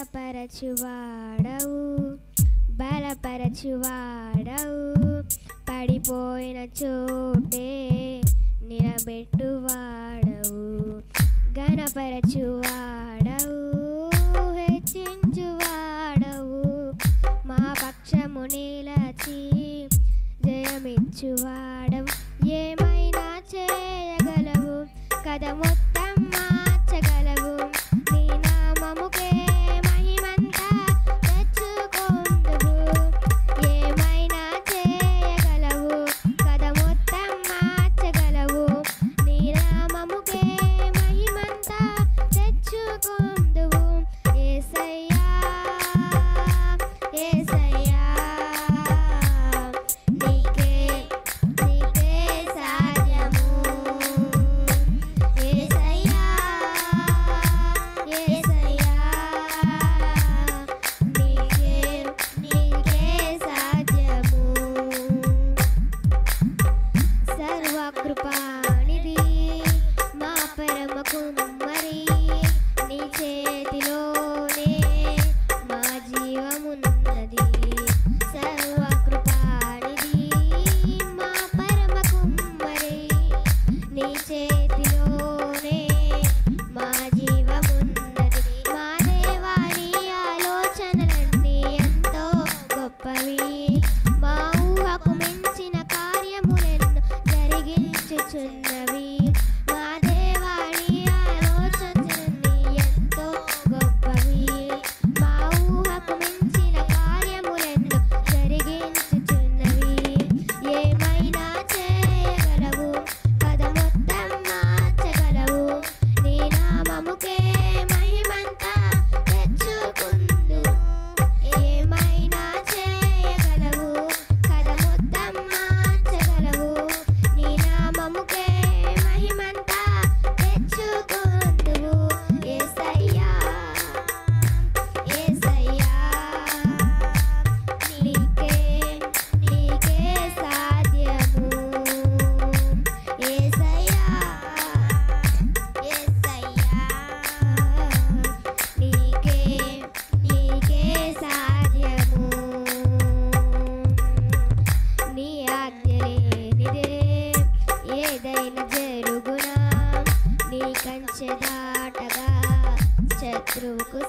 స్థిరపరచువాడవు బలపరచువాడవు పడిపోయిన చోటే నిలబెట్టువాడవు ఘనపరచువాడవు హెచ్చించువాడవు మా పక్షము నిలచి జయమిచ్చువాడవు ఏమైనా చేయగలవు కథ మొత్తం మార్చగలవు నీ నామముకే మహిమంతా తెచ్చుకొందువు ఏమైనా చేయగలవు కథ మొత్తం మార్చగలవు నీ నామముకే మహిమంతా తెచ్చుకొందువు యేసయ్యా యేసయ్యా నీకే సాధ్యము యేసయ్యా యేసయ్యా నీకే సాధ్యము సర్వకృపానిధి మా పరమ కుమ్మరి నీ చేతిలోనే మా జీవమున్నది సర్వకృపానిధి మా పరమ కుమ్మరి నీ చేతిలోనే మా జీవమున్నది మా దేవాని ఆలోచనలన్నీ ఎంతో గొప్పవి మా ఊహకు మించిన కార్యములెన్నో జరిగించుచున్నవి మా దేవాని ఆలోచనలన్నీ ఎంతో గొప్పవి మా ఊహకు మించిన కార్యములెన్నో జరిగించుచున్నవి ఏమైనా చేయగలవు పద మొత్తం మార్చగలవు నీ నామముకే మహిమంతా తెచ్చుకుందువు ఏమైనా చేయగలవు కథ మొత్తం మార్చగలవు నీ నామముకే మహిమంతా తెచ్చుకుందువు యేసయ్యా యేసయ్యా నీకే సాధ్యము యేసయ్యా యేసయ్యా నీకే సాధ్యము నీ ఆజ్ఞ లేనిదే ఏదైనా జరుగునా నీ కంచె దాటగా శత్రువుకు